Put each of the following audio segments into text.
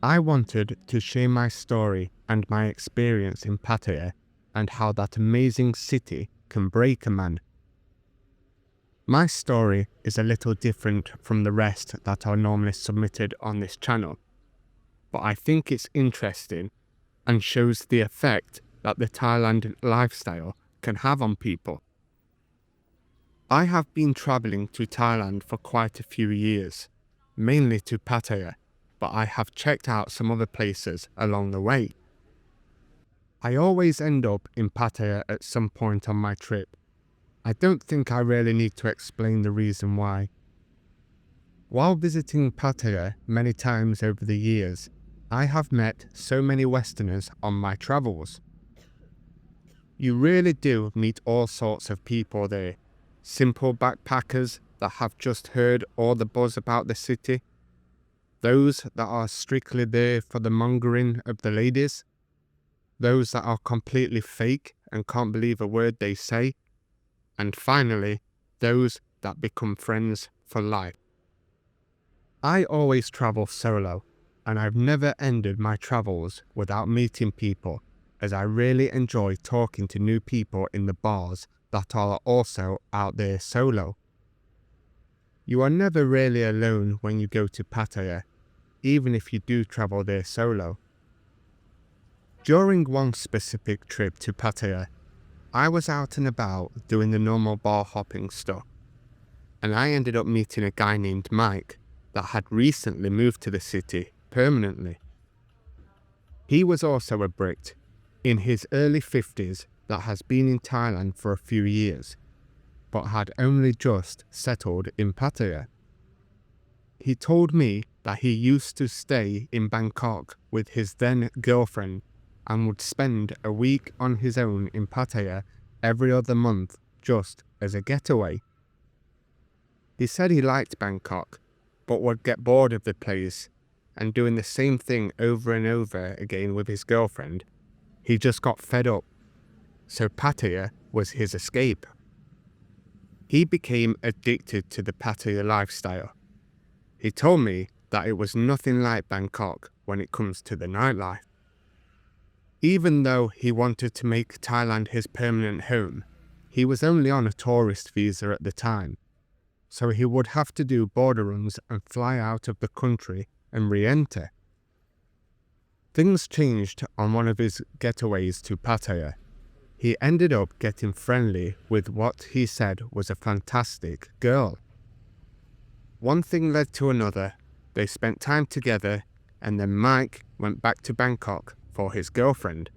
I wanted to share my story and my experience in Pattaya and how that amazing city can break a man. My story is a little different from the rest that are normally submitted on this channel, but I think it's interesting and shows the effect that the Thailand lifestyle can have on people. I have been travelling to Thailand for quite a few years, mainly to Pattaya, but I have checked out some other places along the way. I always end up in Pattaya at some point on my trip. I don't think I really need to explain the reason why. While visiting Pattaya many times over the years, I have met so many Westerners on my travels. You really do meet all sorts of people there. Simple backpackers that have just heard all the buzz about the city, those that are strictly there for the mongering of the ladies, those that are completely fake and can't believe a word they say, and finally, those that become friends for life. I always travel solo, and I've never ended my travels without meeting people, as I really enjoy talking to new people in the bars that are also out there solo. You are never really alone when you go to Pattaya, even if you do travel there solo. During one specific trip to Pattaya, I was out and about doing the normal bar hopping stuff, and I ended up meeting a guy named Mike that had recently moved to the city permanently. He was also a Brit, in his early 50s, that has been in Thailand for a few years, but had only just settled in Pattaya. He told me that he used to stay in Bangkok with his then girlfriend and would spend a week on his own in Pattaya every other month just as a getaway. He said he liked Bangkok, but would get bored of the place and doing the same thing over and over again with his girlfriend. He just got fed up, so Pattaya was his escape. He became addicted to the Pattaya lifestyle. He told me that it was nothing like Bangkok when it comes to the nightlife. Even though he wanted to make Thailand his permanent home, he was only on a tourist visa at the time, so he would have to do border runs and fly out of the country and re-enter. Things changed on one of his getaways to Pattaya. He ended up getting friendly with what he said was a fantastic girl. One thing led to another. They spent time together, and then Mike went back to Bangkok for his girlfriend.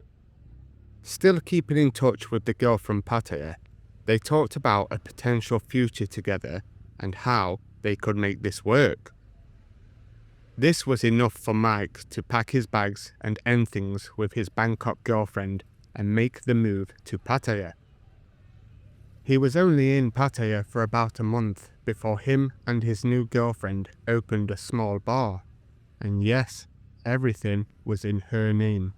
Still keeping in touch with the girl from Pattaya, they talked about a potential future together and how they could make this work. This was enough for Mike to pack his bags and end things with his Bangkok girlfriend and make the move to Pattaya. He was only in Pattaya for about a month before him and his new girlfriend opened a small bar, and yes, everything was in her name.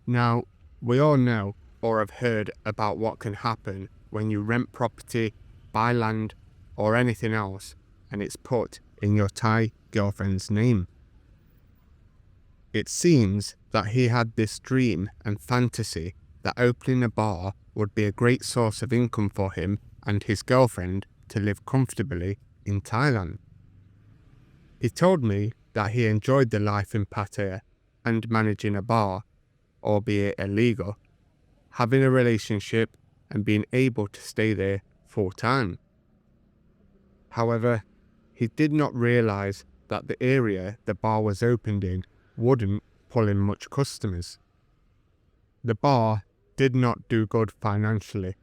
Now, we all know or have heard about what can happen when you rent property, buy land, or anything else, and it's put in your Thai girlfriend's name. It seems that he had this dream and fantasy that opening a bar would be a great source of income for him and his girlfriend to live comfortably in Thailand. He told me that he enjoyed the life in Pattaya and managing a bar, albeit illegal, having a relationship and being able to stay there full time. However, he did not realise that the area the bar was opened in wouldn't pull in much customers. The bar did not do good financially,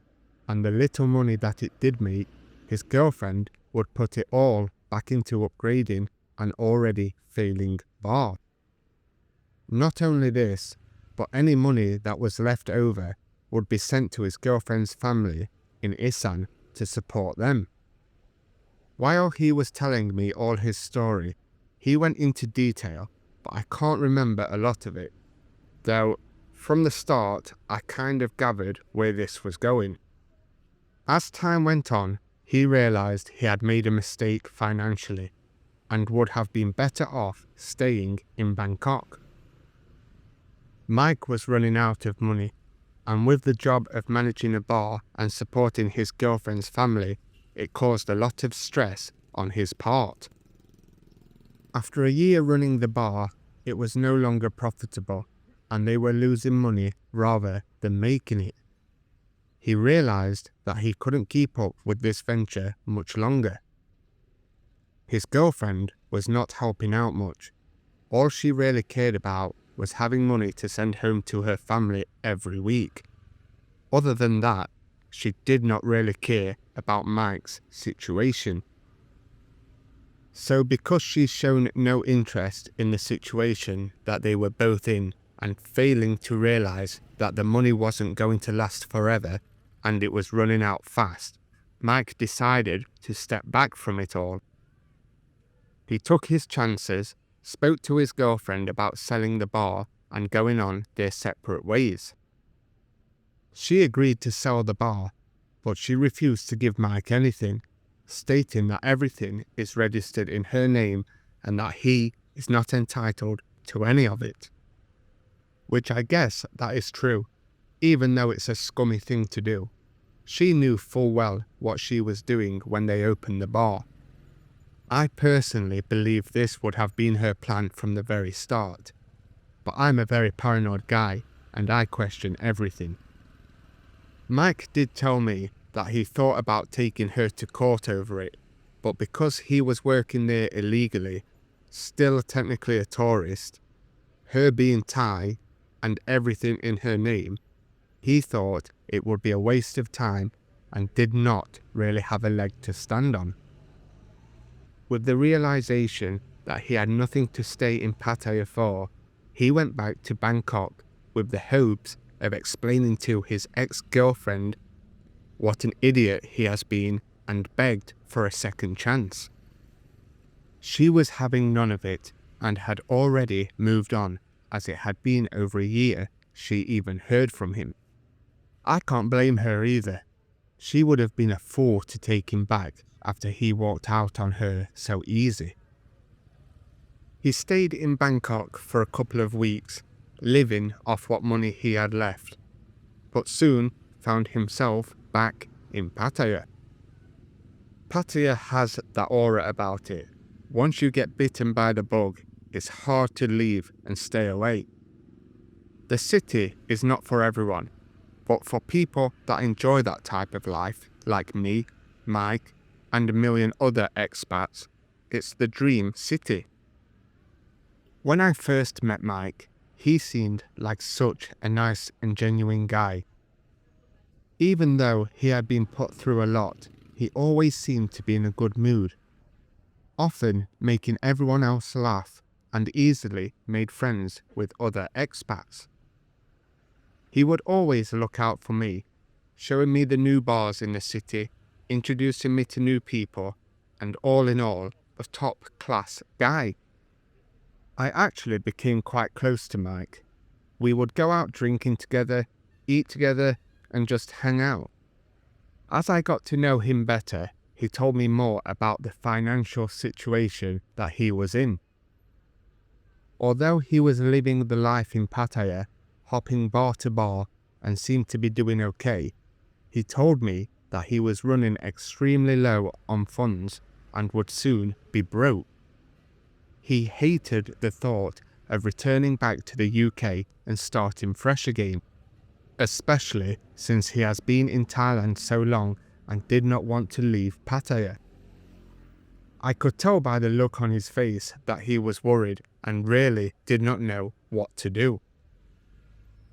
and the little money that it did make, his girlfriend would put it all back into upgrading an already failing bar. Not only this, but any money that was left over would be sent to his girlfriend's family in Isan to support them. While he was telling me all his story, he went into detail, but I can't remember a lot of it, though from the start I kind of gathered where this was going. As time went on, he realised he had made a mistake financially, and would have been better off staying in Bangkok. Mike was running out of money, and with the job of managing a bar and supporting his girlfriend's family, it caused a lot of stress on his part. After a year running the bar, it was no longer profitable, and they were losing money rather than making it. He realized that he couldn't keep up with this venture much longer. His girlfriend was not helping out much. All she really cared about was having money to send home to her family every week. Other than that, she did not really care about Mike's situation. So because she's shown no interest in the situation that they were both in, and failing to realize that the money wasn't going to last forever and it was running out fast, Mike decided to step back from it all. He took his chances, spoke to his girlfriend about selling the bar and going on their separate ways. She agreed to sell the bar, but she refused to give Mike anything, stating that everything is registered in her name and that he is not entitled to any of it. Which I guess that is true, even though it's a scummy thing to do. She knew full well what she was doing when they opened the bar. I personally believe this would have been her plan from the very start, but I'm a very paranoid guy and I question everything. Mike did tell me that he thought about taking her to court over it, but because he was working there illegally, still technically a tourist, her being Thai, and everything in her name, he thought it would be a waste of time and did not really have a leg to stand on. With the realization that he had nothing to stay in Pattaya for, he went back to Bangkok with the hopes of explaining to his ex-girlfriend what an idiot he has been and begged for a second chance. She was having none of it and had already moved on, as it had been over a year she even heard from him. I can't blame her either. She would have been a fool to take him back after he walked out on her so easy. He stayed in Bangkok for a couple of weeks, living off what money he had left, but soon found himself back in Pattaya. Pattaya has that aura about it. Once you get bitten by the bug, it's hard to leave and stay away. The city is not for everyone, but for people that enjoy that type of life, like me, Mike, and a million other expats, it's the dream city. When I first met Mike, he seemed like such a nice and genuine guy. Even though he had been put through a lot, he always seemed to be in a good mood, often making everyone else laugh and easily made friends with other expats. He would always look out for me, showing me the new bars in the city, introducing me to new people, and all in all, a top-class guy. I actually became quite close to Mike. We would go out drinking together, eat together, and just hang out. As I got to know him better, he told me more about the financial situation that he was in. Although he was living the life in Pattaya, hopping bar to bar, and seemed to be doing okay, he told me that he was running extremely low on funds and would soon be broke. He hated the thought of returning back to the UK and starting fresh again, especially since he has been in Thailand so long and did not want to leave Pattaya. I could tell by the look on his face that he was worried and really did not know what to do.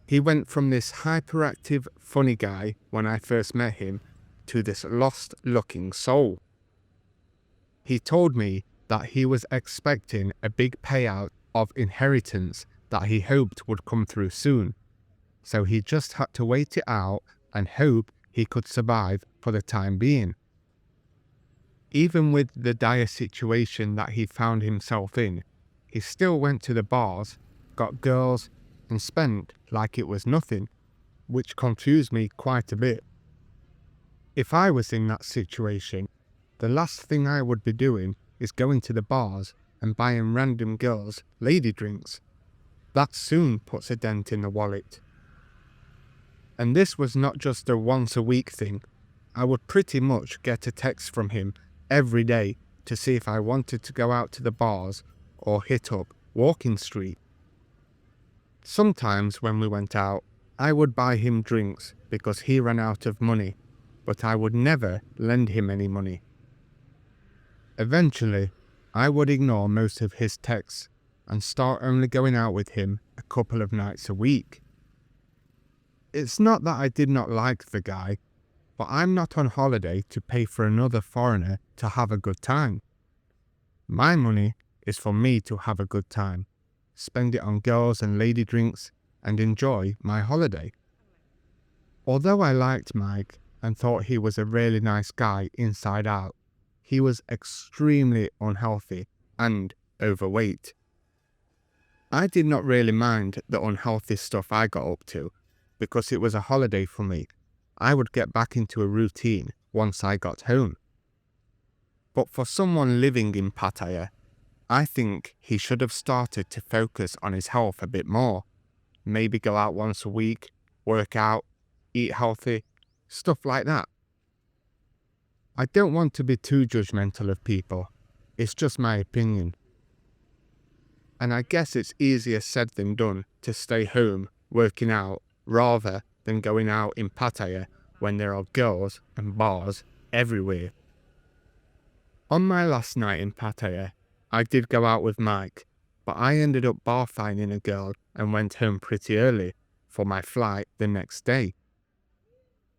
He went from this hyperactive, funny guy when I first met him to this lost-looking soul. He told me that he was expecting a big payout of inheritance that he hoped would come through soon, so he just had to wait it out and hope he could survive for the time being. Even with the dire situation that he found himself in, he still went to the bars, got girls, and spent like it was nothing, which confused me quite a bit. If I was in that situation, the last thing I would be doing is going to the bars and buying random girls lady drinks. That soon puts a dent in the wallet. And this was not just a once a week thing. I would pretty much get a text from him every day to see if I wanted to go out to the bars or hit up Walking Street. Sometimes when we went out, I would buy him drinks because he ran out of money, but I would never lend him any money. Eventually, I would ignore most of his texts and start only going out with him a couple of nights a week. It's not that I did not like the guy, but I'm not on holiday to pay for another foreigner to have a good time. My money is for me to have a good time, spend it on girls and lady drinks, and enjoy my holiday. Although I liked Mike and thought he was a really nice guy inside out, he was extremely unhealthy and overweight. I did not really mind the unhealthy stuff I got up to, because it was a holiday for me. I would get back into a routine once I got home. But for someone living in Pattaya, I think he should have started to focus on his health a bit more. Maybe go out once a week, work out, eat healthy, stuff like that. I don't want to be too judgmental of people. It's just my opinion. And I guess it's easier said than done to stay home working out rather than going out in Pattaya when there are girls and bars everywhere. On my last night in Pattaya, I did go out with Mike, but I ended up bar finding a girl and went home pretty early for my flight the next day.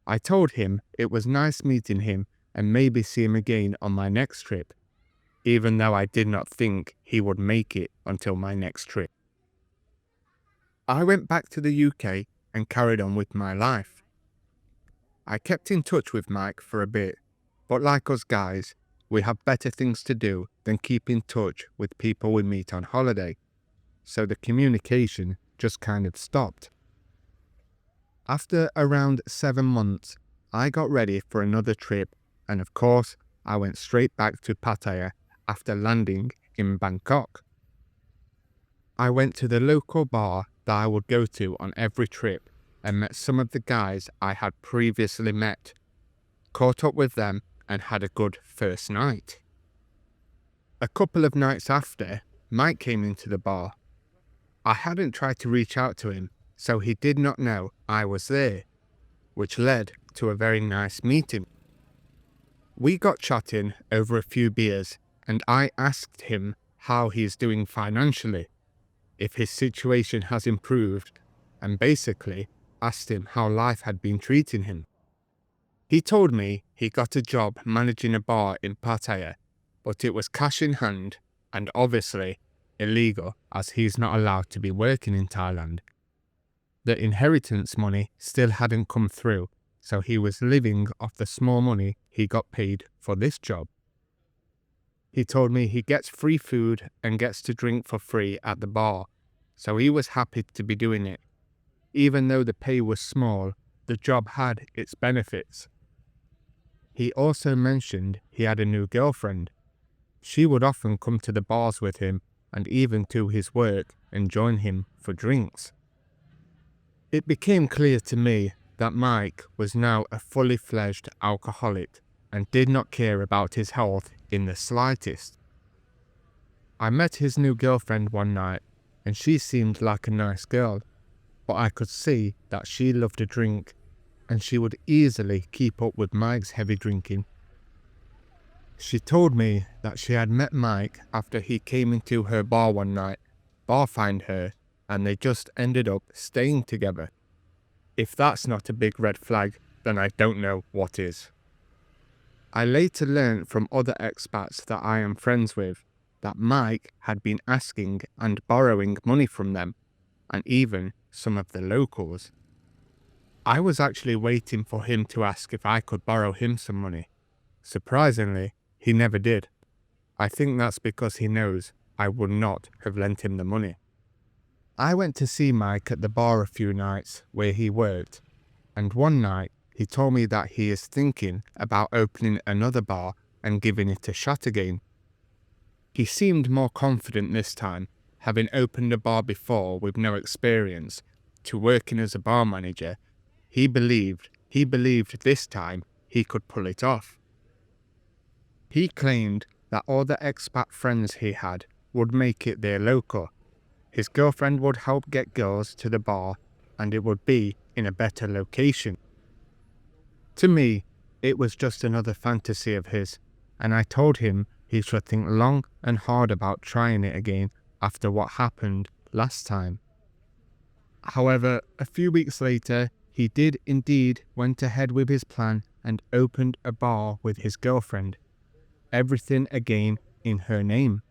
I told him it was nice meeting him and maybe see him again on my next trip, even though I did not think he would make it until my next trip. I went back to the UK and carried on with my life. I kept in touch with Mike for a bit, but like us guys, we have better things to do than keep in touch with people we meet on holiday, so the communication just kind of stopped. After around 7 months, I got ready for another trip, and of course, I went straight back to Pattaya after landing in Bangkok. I went to the local bar that I would go to on every trip and met some of the guys I had previously met, caught up with them and had a good first night. A couple of nights after, Mike came into the bar. I hadn't tried to reach out to him, so he did not know I was there, which led to a very nice meeting. We got chatting over a few beers and I asked him how he is doing financially, if his situation has improved, and basically asked him how life had been treating him. He told me he got a job managing a bar in Pattaya, but it was cash in hand and obviously illegal as he's not allowed to be working in Thailand. The inheritance money still hadn't come through, so he was living off the small money he got paid for this job. He told me he gets free food and gets to drink for free at the bar, so he was happy to be doing it. Even though the pay was small, the job had its benefits. He also mentioned he had a new girlfriend. She would often come to the bars with him and even to his work and join him for drinks. It became clear to me that Mike was now a fully fledged alcoholic and did not care about his health in the slightest. I met his new girlfriend one night and she seemed like a nice girl, but I could see that she loved a drink and she would easily keep up with Mike's heavy drinking. She told me that she had met Mike after he came into her bar one night, bar-fined her, and they just ended up staying together. If that's not a big red flag, then I don't know what is. I later learned from other expats that I am friends with that Mike had been asking and borrowing money from them, and even some of the locals. I was actually waiting for him to ask if I could borrow him some money. Surprisingly, he never did. I think that's because he knows I would not have lent him the money. I went to see Mike at the bar a few nights where he worked, and one night he told me that he is thinking about opening another bar and giving it a shot again. He seemed more confident this time, having opened a bar before with no experience, to working as a bar manager. He believed this time he could pull it off. He claimed that all the expat friends he had would make it their local. His girlfriend would help get girls to the bar, and it would be in a better location. To me, it was just another fantasy of his, and I told him he should think long and hard about trying it again after what happened last time. However, a few weeks later, he did indeed went ahead with his plan and opened a bar with his girlfriend. Everything again in her name.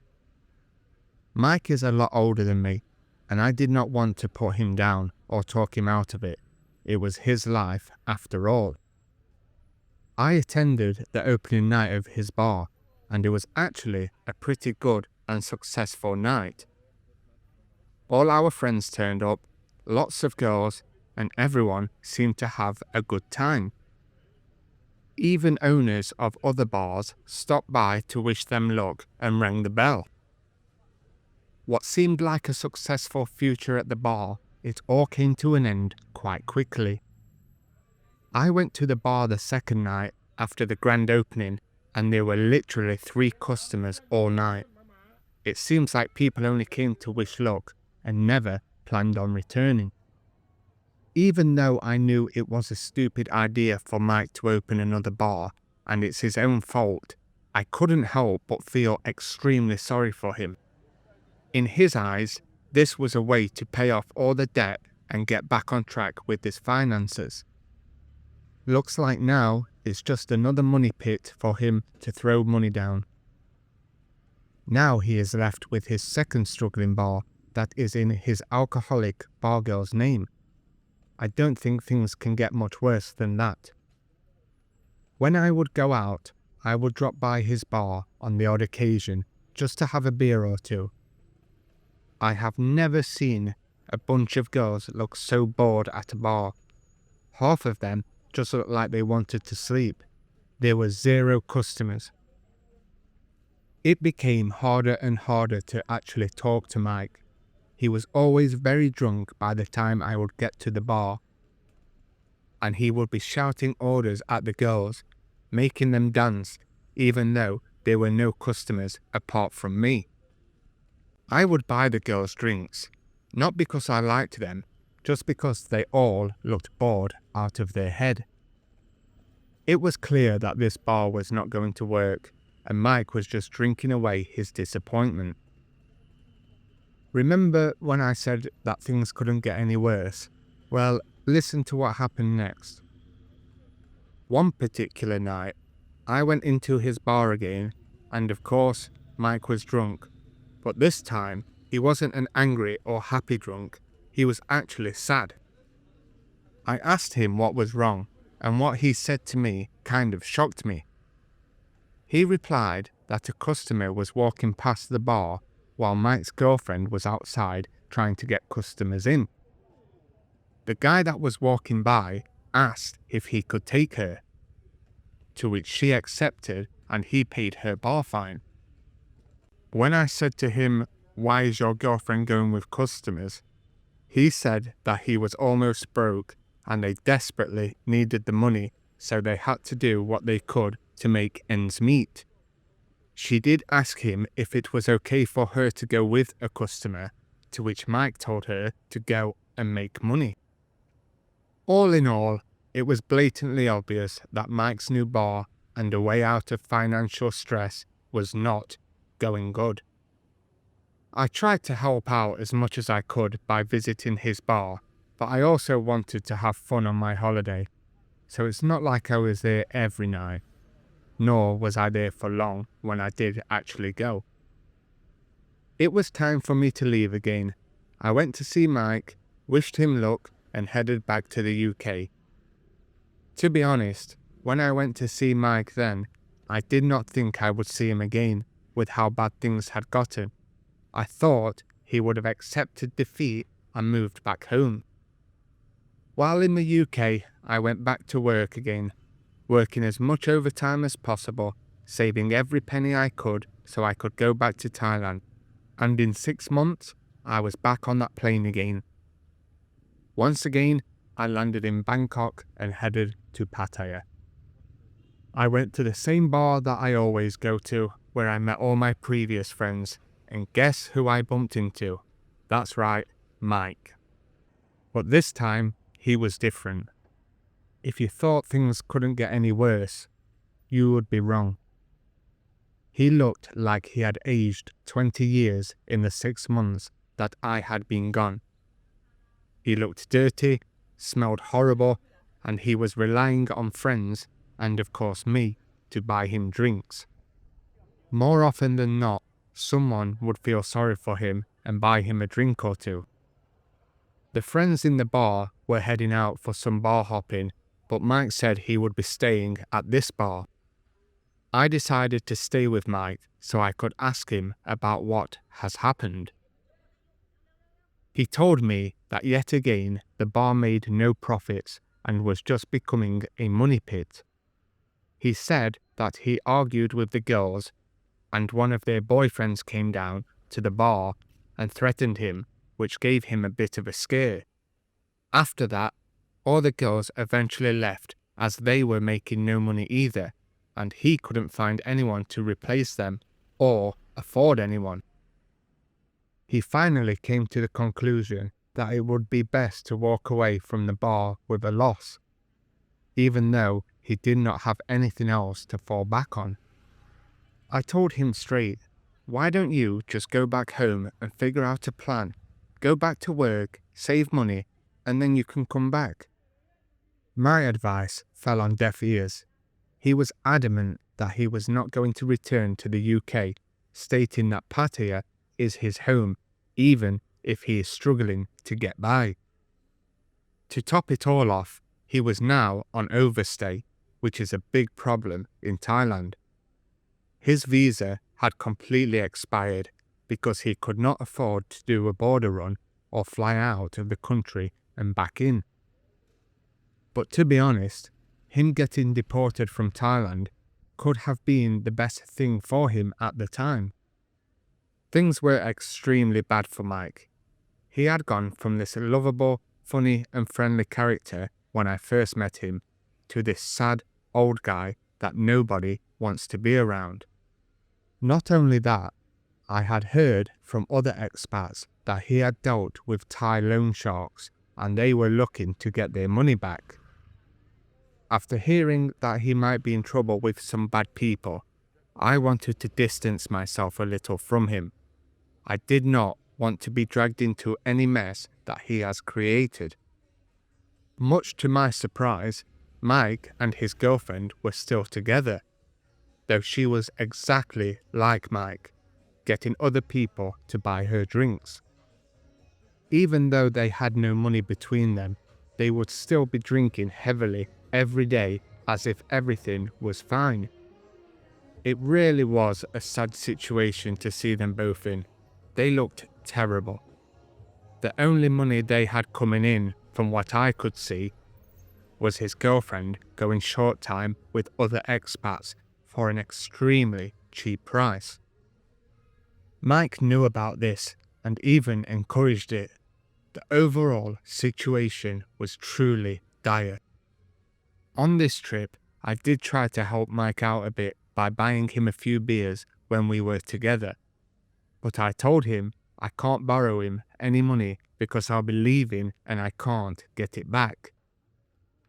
Mike is a lot older than me, and I did not want to put him down or talk him out of it. It was his life after all. I attended the opening night of his bar, and it was actually a pretty good and successful night. All our friends turned up, lots of girls, and everyone seemed to have a good time. Even owners of other bars stopped by to wish them luck and rang the bell. What seemed like a successful future at the bar, it all came to an end quite quickly. I went to the bar the second night after the grand opening, and there were literally 3 customers all night. It seems like people only came to wish luck and never planned on returning. Even though I knew it was a stupid idea for Mike to open another bar, and it's his own fault, I couldn't help but feel extremely sorry for him. In his eyes, this was a way to pay off all the debt and get back on track with his finances. Looks like now it's just another money pit for him to throw money down. Now he is left with his second struggling bar that is in his alcoholic bar girl's name. I don't think things can get much worse than that. When I would go out, I would drop by his bar on the odd occasion just to have a beer or two. I have never seen a bunch of girls look so bored at a bar. Half of them just looked like they wanted to sleep. There were 0 customers. It became harder and harder to actually talk to Mike. He was always very drunk by the time I would get to the bar, and he would be shouting orders at the girls, making them dance, even though there were no customers apart from me. I would buy the girls drinks, not because I liked them, just because they all looked bored out of their head. It was clear that this bar was not going to work, and Mike was just drinking away his disappointment. Remember when I said that things couldn't get any worse? Well, listen to what happened next. One particular night, I went into his bar again, and of course, Mike was drunk. But this time, he wasn't an angry or happy drunk, he was actually sad. I asked him what was wrong, and what he said to me kind of shocked me. He replied that a customer was walking past the bar while Mike's girlfriend was outside trying to get customers in. The guy that was walking by asked if he could take her, to which she accepted and he paid her bar fine. When I said to him, "Why is your girlfriend going with customers?" he said that he was almost broke and they desperately needed the money, so they had to do what they could to make ends meet. She did ask him if it was okay for her to go with a customer, to which Mike told her to go and make money. All in all, it was blatantly obvious that Mike's new bar and a way out of financial stress was not going good. I tried to help out as much as I could by visiting his bar, but I also wanted to have fun on my holiday, so it's not like I was there every night. Nor was I there for long when I did actually go. It was time for me to leave again. I went to see Mike, wished him luck, and headed back to the UK. To be honest, when I went to see Mike then, I did not think I would see him again with how bad things had gotten. I thought he would have accepted defeat and moved back home. While in the UK, I went back to work again, working as much overtime as possible, saving every penny I could so I could go back to Thailand. And in 6 months, I was back on that plane again. Once again, I landed in Bangkok and headed to Pattaya. I went to the same bar that I always go to, where I met all my previous friends, and guess who I bumped into? That's right, Mike. But this time, he was different. If you thought things couldn't get any worse, you would be wrong. He looked like he had aged 20 years in the 6 months that I had been gone. He looked dirty, smelled horrible, and he was relying on friends, and of course me, to buy him drinks. More often than not, someone would feel sorry for him and buy him a drink or two. The friends in the bar were heading out for some bar hopping, but Mike said he would be staying at this bar. I decided to stay with Mike so I could ask him about what has happened. He told me that yet again the bar made no profits and was just becoming a money pit. He said that he argued with the girls and one of their boyfriends came down to the bar and threatened him, which gave him a bit of a scare. After that, all the girls eventually left as they were making no money either, and he couldn't find anyone to replace them or afford anyone. He finally came to the conclusion that it would be best to walk away from the bar with a loss, even though he did not have anything else to fall back on. I told him straight, why don't you just go back home and figure out a plan, go back to work, save money, and then you can come back. My advice fell on deaf ears. He was adamant that he was not going to return to the UK, stating that Pattaya is his home, even if he is struggling to get by. To top it all off, he was now on overstay, which is a big problem in Thailand. His visa had completely expired because he could not afford to do a border run or fly out of the country and back in. But to be honest, him getting deported from Thailand could have been the best thing for him at the time. Things were extremely bad for Mike. He had gone from this lovable, funny and friendly character when I first met him to this sad, old guy that nobody wants to be around. Not only that, I had heard from other expats that he had dealt with Thai loan sharks and they were looking to get their money back. After hearing that he might be in trouble with some bad people, I wanted to distance myself a little from him. I did not want to be dragged into any mess that he has created. Much to my surprise, Mike and his girlfriend were still together, though she was exactly like Mike, getting other people to buy her drinks. Even though they had no money between them, they would still be drinking heavily every day as if everything was fine. It really was a sad situation to see them both in. They looked terrible. The only money they had coming in, from what I could see, was his girlfriend going short time with other expats for an extremely cheap price. Mike knew about this and even encouraged it. The overall situation was truly dire. On this trip, I did try to help Mike out a bit by buying him a few beers when we were together, but I told him I can't borrow him any money because I'll be leaving and I can't get it back.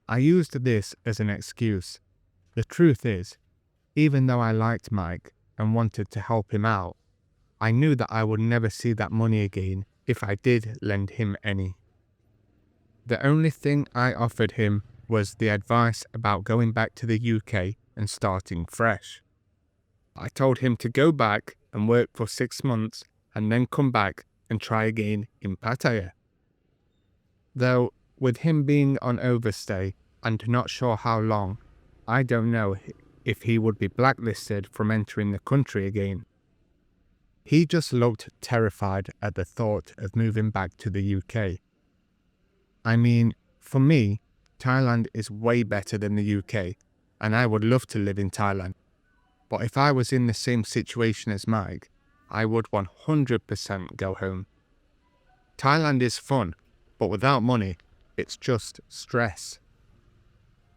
I used this as an excuse. The truth is, even though I liked Mike and wanted to help him out, I knew that I would never see that money again if I did lend him any. The only thing I offered him was the advice about going back to the UK and starting fresh. I told him to go back and work for 6 months and then come back and try again in Pattaya. Though, with him being on overstay and not sure how long, I don't know if he would be blacklisted from entering the country again. He just looked terrified at the thought of moving back to the UK. I mean, for me, Thailand is way better than the UK, and I would love to live in Thailand. But if I was in the same situation as Mike, I would 100% go home. Thailand is fun, but without money, it's just stress.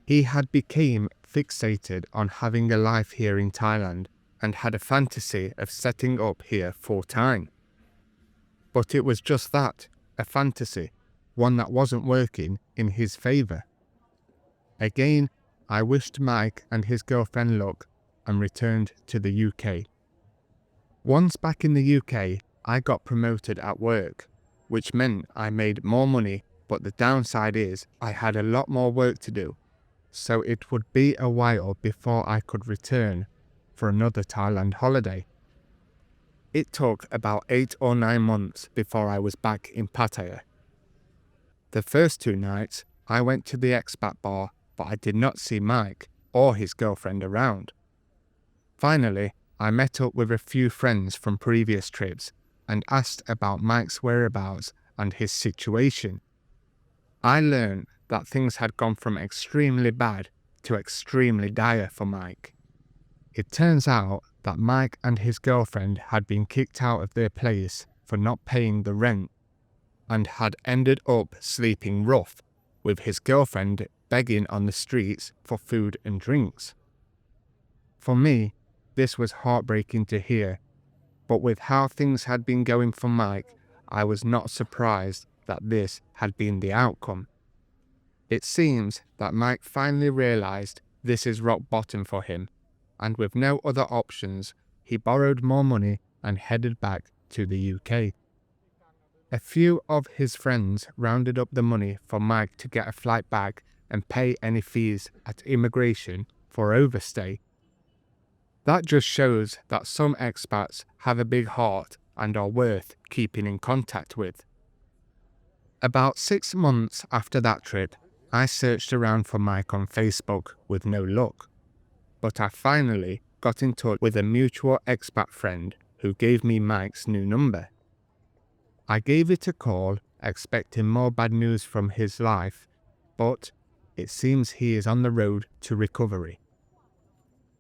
He had become fixated on having a life here in Thailand and had a fantasy of setting up here full-time. But it was just that, a fantasy, one that wasn't working in his favour. Again, I wished Mike and his girlfriend luck and returned to the UK. Once back in the UK, I got promoted at work, which meant I made more money, but the downside is I had a lot more work to do, so it would be a while before I could return for another Thailand holiday. It took about 8 or 9 months before I was back in Pattaya. The first 2 nights, I went to the expat bar, but I did not see Mike or his girlfriend around. Finally, I met up with a few friends from previous trips and asked about Mike's whereabouts and his situation. I learned that things had gone from extremely bad to extremely dire for Mike. It turns out that Mike and his girlfriend had been kicked out of their place for not paying the rent and had ended up sleeping rough, with his girlfriend begging on the streets for food and drinks. For me, this was heartbreaking to hear, but with how things had been going for Mike, I was not surprised that this had been the outcome. It seems that Mike finally realised this is rock bottom for him, and with no other options, he borrowed more money and headed back to the UK. A few of his friends rounded up the money for Mike to get a flight back and pay any fees at immigration for overstay. That just shows that some expats have a big heart and are worth keeping in contact with. About 6 months after that trip, I searched around for Mike on Facebook with no luck, but I finally got in touch with a mutual expat friend who gave me Mike's new number. I gave it a call, expecting more bad news from his life, but it seems he is on the road to recovery.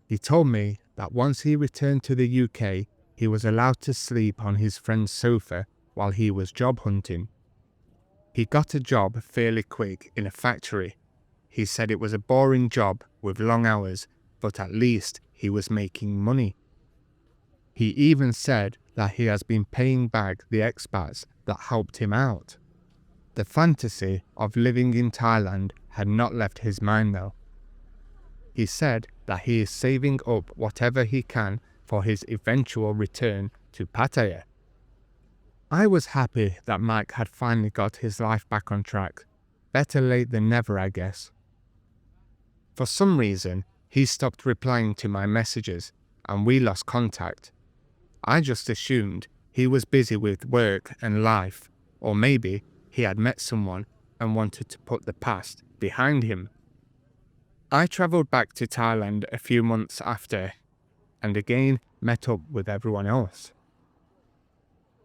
He told me that once he returned to the UK, he was allowed to sleep on his friend's sofa while he was job hunting. He got a job fairly quick in a factory. He said it was a boring job with long hours, but at least he was making money. He even said that he has been paying back the expats that helped him out. The fantasy of living in Thailand had not left his mind though. He said that he is saving up whatever he can for his eventual return to Pattaya. I was happy that Mike had finally got his life back on track. Better late than never, I guess. For some reason, he stopped replying to my messages and we lost contact. I just assumed he was busy with work and life, or maybe he had met someone and wanted to put the past behind him. I travelled back to Thailand a few months after, and again met up with everyone else.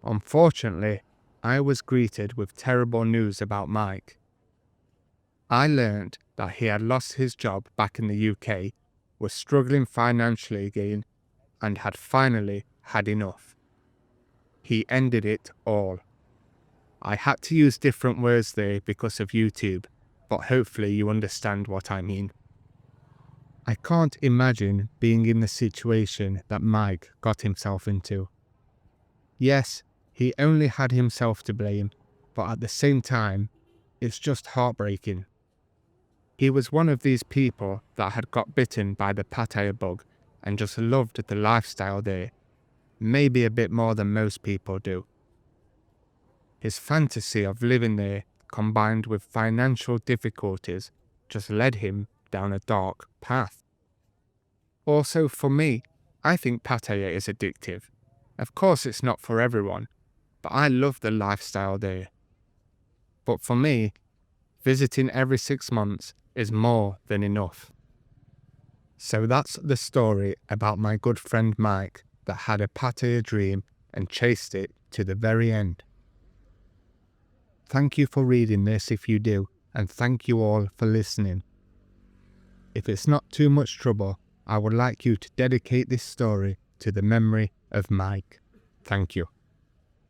Unfortunately, I was greeted with terrible news about Mike. I learned that he had lost his job back in the UK, was struggling financially again, and had finally had enough. He ended it all. I had to use different words there because of YouTube, but hopefully you understand what I mean. I can't imagine being in the situation that Mike got himself into. Yes, he only had himself to blame, but at the same time, it's just heartbreaking. He was one of these people that had got bitten by the Pattaya bug and just loved the lifestyle there, maybe a bit more than most people do. His fantasy of living there, combined with financial difficulties, just led him down a dark path. Also, for me, I think Pattaya is addictive. Of course it's not for everyone, but I love the lifestyle there. But for me, visiting every 6 months is more than enough. So that's the story about my good friend Mike that had a Pattaya dream and chased it to the very end. Thank you for reading this if you do, and thank you all for listening. If it's not too much trouble, I would like you to dedicate this story to the memory of Mike. Thank you.